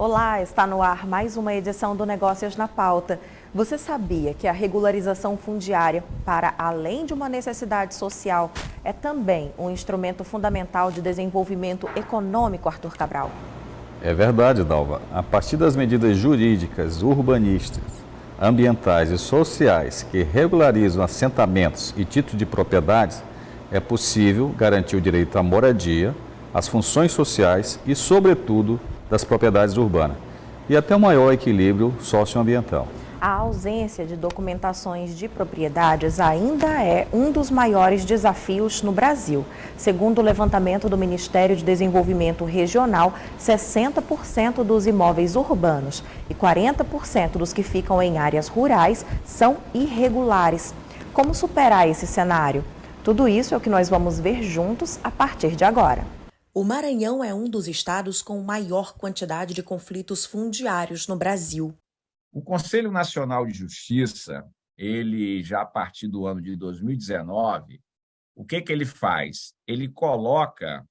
Olá, está no ar mais uma edição do Negócios na Pauta. Você sabia que a regularização fundiária, para além de uma necessidade social, é também um instrumento fundamental de desenvolvimento econômico, Arthur Cabral? É verdade, Dalva. A partir das medidas jurídicas, urbanísticas, ambientais e sociais que regularizam assentamentos e títulos de propriedades, é possível garantir o direito à moradia, às funções sociais e, sobretudo, das propriedades urbanas, e até um maior equilíbrio socioambiental. A ausência de documentações de propriedades ainda é um dos maiores desafios no Brasil. Segundo o levantamento do Ministério de Desenvolvimento Regional, 60% dos imóveis urbanos e 40% dos que ficam em áreas rurais são irregulares. Como superar esse cenário? Tudo isso é o que nós vamos ver juntos a partir de agora. O Maranhão é um dos estados com maior quantidade de conflitos fundiários no Brasil. O Conselho Nacional de Justiça, ele já a partir do ano de 2019, o que ele faz? Ele coloca,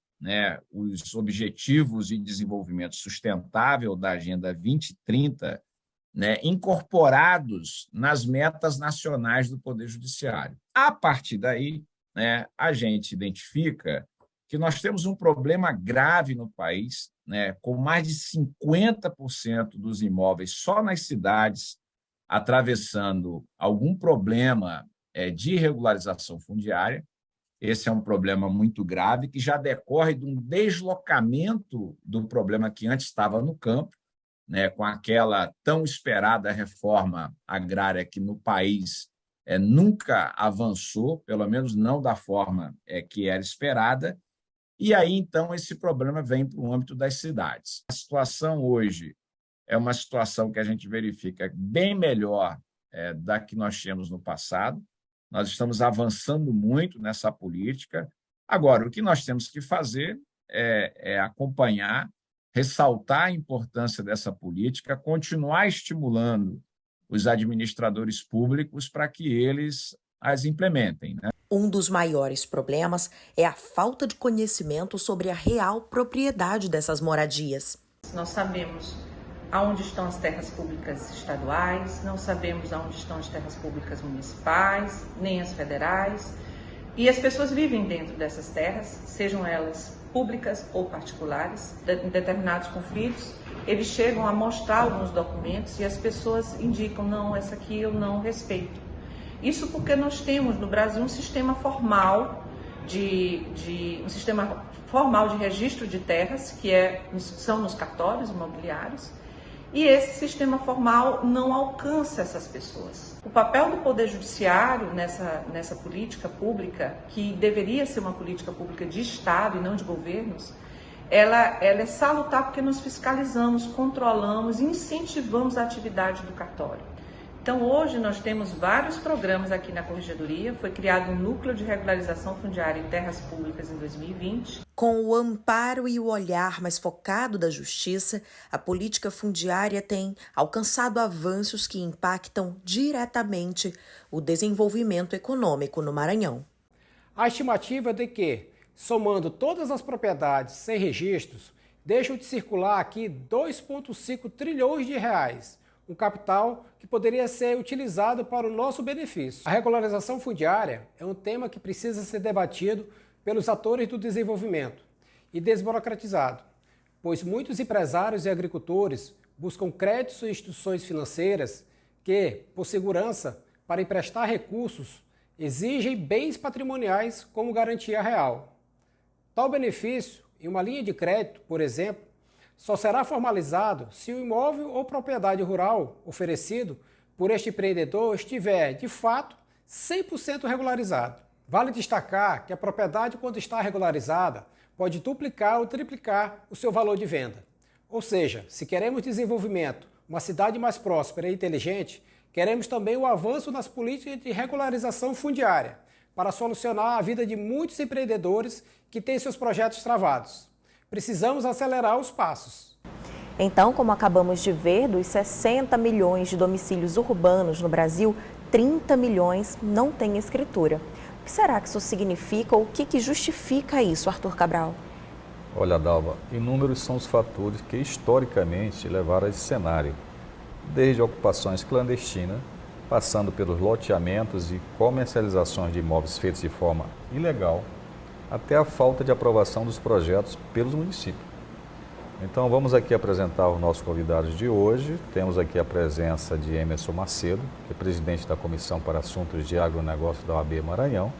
os objetivos de desenvolvimento sustentável da Agenda 2030, incorporados nas metas nacionais do Poder Judiciário. A partir daí, a gente identifica que nós temos um problema grave no país, com mais de 50% dos imóveis só nas cidades atravessando algum problema de irregularização fundiária. Esse é um problema muito grave que já decorre de um deslocamento do problema que antes estava no campo, com aquela tão esperada reforma agrária que no país nunca avançou, pelo menos não da forma que era esperada. E aí, então, esse problema vem para o âmbito das cidades. A situação hoje é uma situação que a gente verifica bem melhor da que nós tínhamos no passado. Nós estamos avançando muito nessa política. Agora, o que nós temos que fazer é acompanhar, ressaltar a importância dessa política, continuar estimulando os administradores públicos para que eles as implementem, Um dos maiores problemas é a falta de conhecimento sobre a real propriedade dessas moradias. Nós sabemos aonde estão as terras públicas estaduais, não sabemos aonde estão as terras públicas municipais, nem as federais. E as pessoas vivem dentro dessas terras, sejam elas públicas ou particulares. Em determinados conflitos, eles chegam a mostrar alguns documentos e as pessoas indicam, não, essa aqui eu não respeito. Isso porque nós temos no Brasil um sistema formal de registro de terras, que são nos cartórios imobiliários, e esse sistema formal não alcança essas pessoas. O papel do Poder Judiciário nessa política pública, que deveria ser uma política pública de Estado e não de governos, ela é salutar porque nós fiscalizamos, controlamos e incentivamos a atividade do cartório. Então, hoje nós temos vários programas aqui na Corregedoria. Foi criado um núcleo de regularização fundiária em terras públicas em 2020. Com o amparo e o olhar mais focado da Justiça, a política fundiária tem alcançado avanços que impactam diretamente o desenvolvimento econômico no Maranhão. A estimativa é de que, somando todas as propriedades sem registros, deixam de circular aqui 2,5 trilhões de reais. Um capital que poderia ser utilizado para o nosso benefício. A regularização fundiária é um tema que precisa ser debatido pelos atores do desenvolvimento e desburocratizado, pois muitos empresários e agricultores buscam créditos e instituições financeiras que, por segurança, para emprestar recursos, exigem bens patrimoniais como garantia real. Tal benefício, em uma linha de crédito, por exemplo, só será formalizado se o imóvel ou propriedade rural oferecido por este empreendedor estiver, de fato, 100% regularizado. Vale destacar que a propriedade, quando está regularizada, pode duplicar ou triplicar o seu valor de venda. Ou seja, se queremos desenvolvimento, uma cidade mais próspera e inteligente, queremos também o avanço nas políticas de regularização fundiária, para solucionar a vida de muitos empreendedores que têm seus projetos travados. Precisamos acelerar os passos. Então, como acabamos de ver, dos 60 milhões de domicílios urbanos no Brasil, 30 milhões não têm escritura. O que será que isso significa ou o que justifica isso, Arthur Cabral? Olha, Dalva, inúmeros são os fatores que historicamente levaram a esse cenário, desde ocupações clandestinas, passando pelos loteamentos e comercializações de imóveis feitos de forma ilegal, até a falta de aprovação dos projetos pelos municípios. Então vamos aqui apresentar os nossos convidados de hoje. Temos aqui a presença de Emerson Macedo, que é presidente da Comissão para Assuntos de Agronegócio da OAB Maranhão,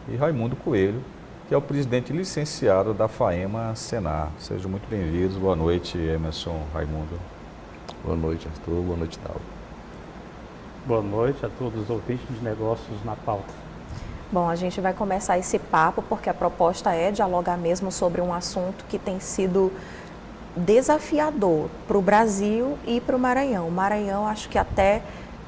e Raimundo Coelho, que é o presidente licenciado da FAEMA Senar. Sejam muito bem-vindos. Boa noite, Emerson, Raimundo. Boa noite, Arthur. Boa noite, Dalva. Boa noite a todos os ouvintes de negócios na pauta. Bom, a gente vai começar esse papo porque a proposta é dialogar mesmo sobre um assunto que tem sido desafiador para o Brasil e para o Maranhão. O Maranhão, acho que até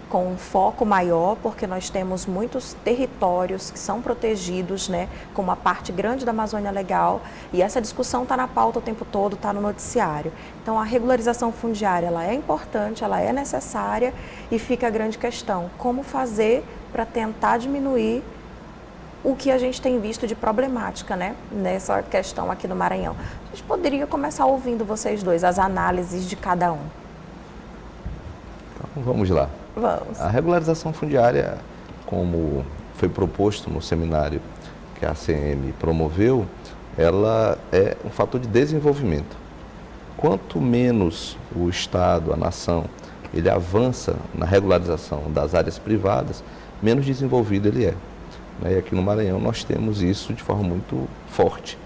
com um foco maior, porque nós temos muitos territórios que são protegidos, né, com uma parte grande da Amazônia Legal, e essa discussão está na pauta o tempo todo, está no noticiário. Então, a regularização fundiária, ela é importante, ela é necessária, e fica a grande questão, como fazer para tentar diminuir o que a gente tem visto de problemática, né, nessa questão aqui no Maranhão. A gente poderia começar ouvindo vocês dois, as análises de cada um. Então, vamos lá. Vamos. A regularização fundiária, como foi proposto no seminário que a ACM promoveu, ela é um fator de desenvolvimento. Quanto menos o Estado, a nação, ele avança na regularização das áreas privadas, menos desenvolvido ele é. E aqui no Maranhão nós temos isso de forma muito forte.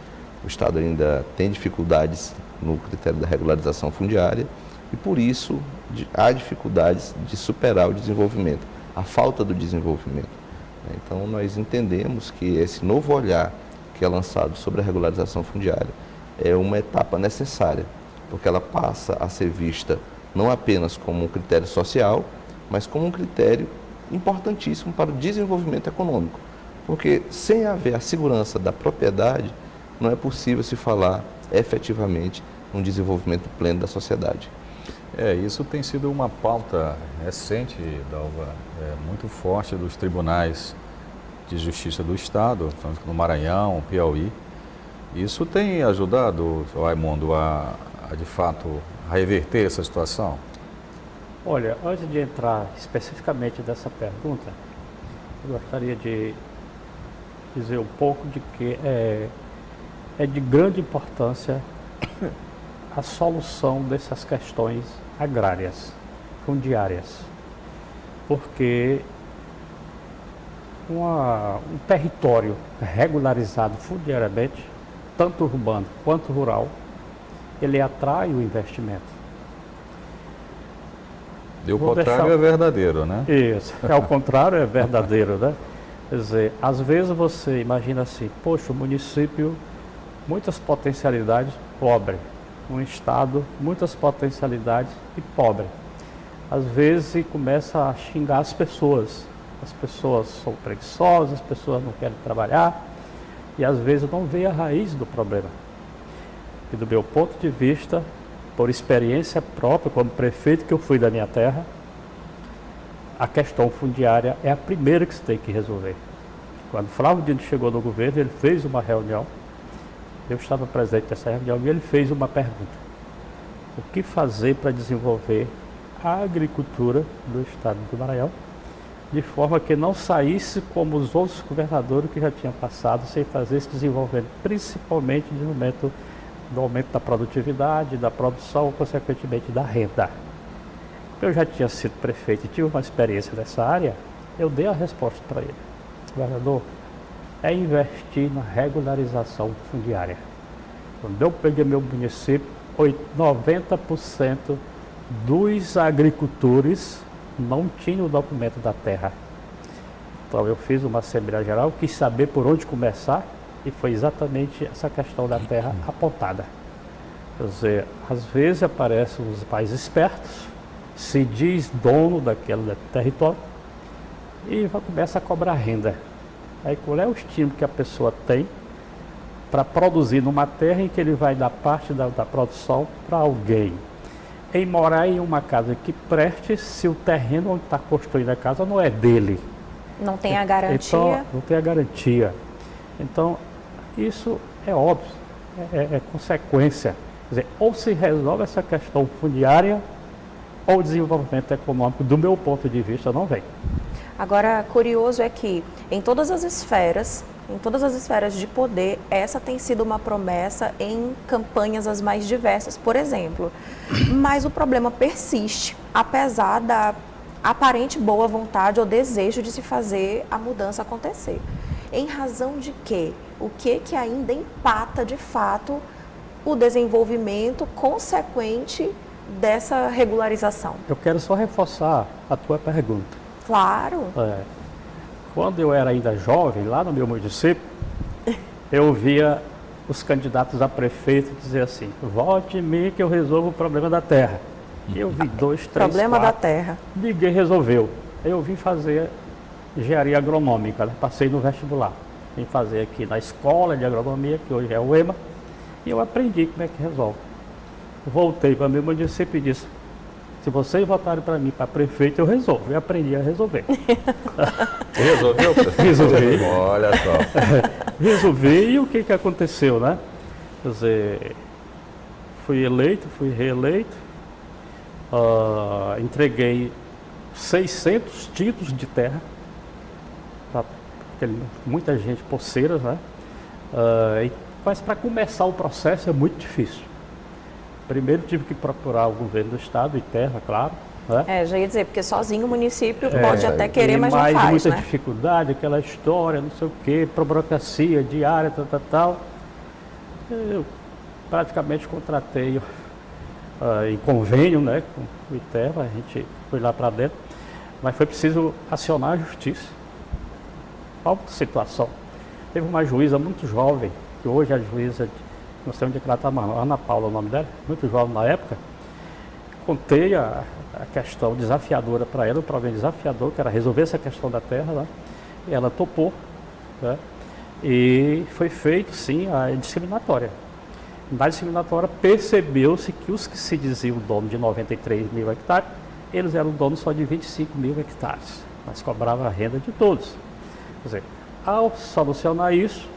O Estado ainda tem dificuldades no critério da regularização fundiária e, por isso, há dificuldades de superar o desenvolvimento, a falta do desenvolvimento. Então, nós entendemos que esse novo olhar que é lançado sobre a regularização fundiária é uma etapa necessária, porque ela passa a ser vista não apenas como um critério social, mas como um critério importantíssimo para o desenvolvimento econômico. Porque sem haver a segurança da propriedade, não é possível se falar efetivamente num desenvolvimento pleno da sociedade. Isso tem sido uma pauta recente, Dalva, muito forte dos tribunais de justiça do Estado, no Maranhão, Piauí. Isso tem ajudado, Raimundo, de fato, a reverter essa situação? Olha, antes de entrar especificamente dessa pergunta, eu gostaria de dizer um pouco de que é de grande importância a solução dessas questões agrárias, fundiárias, porque um território regularizado fundiariamente, tanto urbano quanto rural, ele atrai o investimento. E o contrário é verdadeiro, né? Isso, ao contrário é verdadeiro, né? Quer dizer, às vezes você imagina assim, poxa, o município, muitas potencialidades, pobre. Um estado, muitas potencialidades e pobre. Às vezes começa a xingar as pessoas são preguiçosas, as pessoas não querem trabalhar e às vezes não vê a raiz do problema. E do meu ponto de vista, por experiência própria, como prefeito que eu fui da minha terra, a questão fundiária é a primeira que se tem que resolver. Quando Flávio Dino chegou no governo, ele fez uma reunião. Eu estava presente nessa reunião e ele fez uma pergunta. O que fazer para desenvolver a agricultura do estado do Maranhão, de forma que não saísse como os outros governadores que já tinham passado, sem fazer esse desenvolvimento, principalmente do aumento da produtividade, da produção, consequentemente da renda. Eu já tinha sido prefeito e tive uma experiência nessa área, eu dei a resposta para ele. Governador, é investir na regularização fundiária. Quando eu peguei meu município, 90% dos agricultores não tinham o documento da terra. Então eu fiz uma Assembleia Geral, quis saber por onde começar e foi exatamente essa questão da terra apontada. Quer dizer, às vezes aparecem os mais espertos, se diz dono daquele território e começa a cobrar renda. Aí qual é o estímulo que a pessoa tem para produzir numa terra em que ele vai dar parte da produção para alguém? Em morar em uma casa que preste se o terreno onde está construindo a casa não é dele. Não tem a garantia. Então, não tem a garantia. Então, isso é óbvio. é consequência. Quer dizer, ou se resolve essa questão fundiária, ou o desenvolvimento econômico, do meu ponto de vista, não vem. Agora, curioso é que em todas as esferas de poder, essa tem sido uma promessa em campanhas as mais diversas, por exemplo. Mas o problema persiste, apesar da aparente boa vontade ou desejo de se fazer a mudança acontecer. Em razão de quê? O que ainda empata, de fato, o desenvolvimento consequente dessa regularização? Eu quero só reforçar a tua pergunta. Claro. Quando eu era ainda jovem, lá no meu município, eu via os candidatos a prefeito dizer assim: vote em mim que eu resolvo o problema da terra. E eu vi 2, 3, Problema 4, da terra. ninguém resolveu. Aí eu vim fazer engenharia agronômica, né? Passei no vestibular. Vim fazer aqui na escola de agronomia, que hoje é o EMA, e eu aprendi como é que resolve. Voltei para o meu município e disse: se vocês votarem para mim para prefeito, eu resolvo. E aprendi a resolver. Resolveu? Resolvi. Olha só. Resolvi, e o que aconteceu, né? Quer dizer, fui eleito, fui reeleito, entreguei 600 títulos de terra, muita gente, poceiras, né? Mas para começar o processo é muito difícil. Primeiro tive que procurar o governo do estado e terra, claro. Né? Já ia dizer, porque sozinho o município pode até querer, mas não faz, muita né? dificuldade, aquela história, não sei o quê, burocracia diária, tal. Eu praticamente contratei em convênio, né, com o ITERRA, a gente foi lá para dentro, mas foi preciso acionar a justiça. Qual situação? Teve uma juíza muito jovem, que hoje é a juíza, não sei onde é que ela está, Ana Paula, o nome dela, muito jovem na época. Contei a questão desafiadora para ela, o problema desafiador, que era resolver essa questão da terra, né? E ela topou, né? E foi feito, sim, a discriminatória. Na discriminatória, percebeu-se que os que se diziam dono de 93 mil hectares, eles eram donos só de 25 mil hectares, mas cobrava a renda de todos. Quer dizer, ao solucionar isso,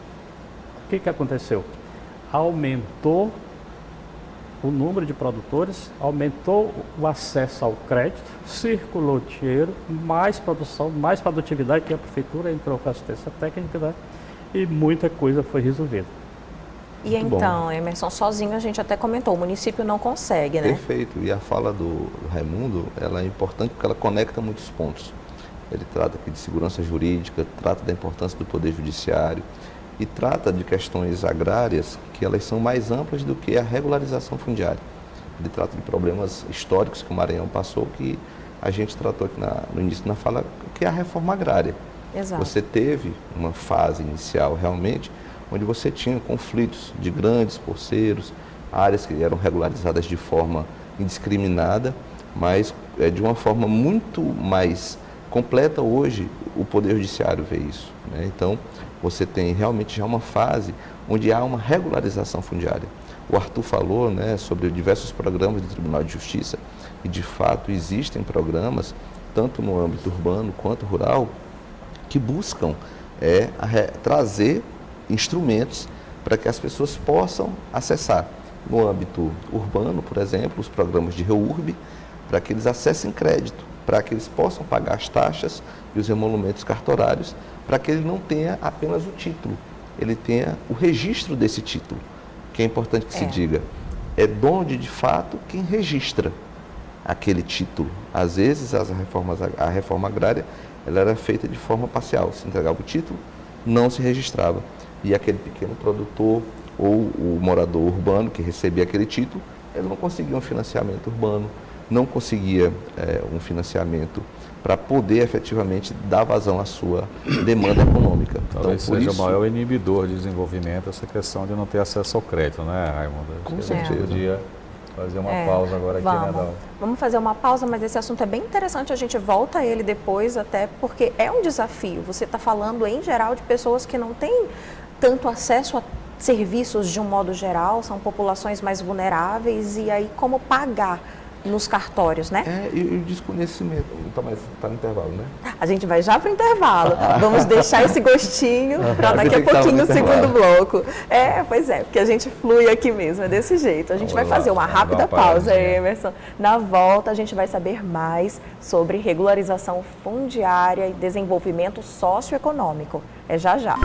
o que aconteceu? Aumentou o número de produtores, aumentou o acesso ao crédito, circulou dinheiro, mais produção, mais produtividade, que a prefeitura entrou com assistência técnica, né? E muita coisa foi resolvida. E muito então, bom. Emerson, sozinho a gente até comentou, o município não consegue, né? Perfeito, e a fala do Raimundo, ela é importante porque ela conecta muitos pontos. Ele trata aqui de segurança jurídica, trata da importância do Poder Judiciário e trata de questões agrárias que elas são mais amplas do que a regularização fundiária. Ele trata de problemas históricos que o Maranhão passou, que a gente tratou aqui no início da fala, que é a reforma agrária. Exato. Você teve uma fase inicial realmente, onde você tinha conflitos de grandes poceiros, áreas que eram regularizadas de forma indiscriminada, mas de uma forma muito mais completa hoje, o Poder Judiciário vê isso, né? Então, você tem realmente já uma fase onde há uma regularização fundiária. O Arthur falou, né, sobre diversos programas do Tribunal de Justiça, e de fato existem programas, tanto no âmbito urbano quanto rural, que buscam trazer instrumentos para que as pessoas possam acessar. No âmbito urbano, por exemplo, os programas de REURB, para que eles acessem crédito, para que eles possam pagar as taxas e os emolumentos cartorários, para que ele não tenha apenas o título, ele tenha o registro desse título, que é importante que se diga. É dono de fato quem registra aquele título. Às vezes a reforma agrária ela era feita de forma parcial, se entregava o título, não se registrava. E aquele pequeno produtor ou o morador urbano que recebia aquele título, ele não conseguia um financiamento urbano, não conseguia um financiamento para poder efetivamente dar vazão à sua demanda econômica. Talvez seja o maior inibidor de desenvolvimento essa questão de não ter acesso ao crédito, né, Raimundo? Com certeza. A gente podia fazer uma pausa agora aqui, né, Dalva? Vamos fazer uma pausa, mas esse assunto é bem interessante, a gente volta a ele depois, até porque é um desafio. Você está falando, em geral, de pessoas que não têm tanto acesso a serviços de um modo geral, são populações mais vulneráveis, e aí como pagar nos cartórios, né? E o desconhecimento. Então, mas está no intervalo, né? A gente vai já para o intervalo. Vamos deixar esse gostinho para daqui a pensei que tava pouquinho no o segundo intervalo. bloco. Pois é, porque a gente flui aqui mesmo, é desse jeito. A gente vai fazer uma rápida pausa, Emerson. Na volta, a gente vai saber mais sobre regularização fundiária e desenvolvimento socioeconômico. É já já.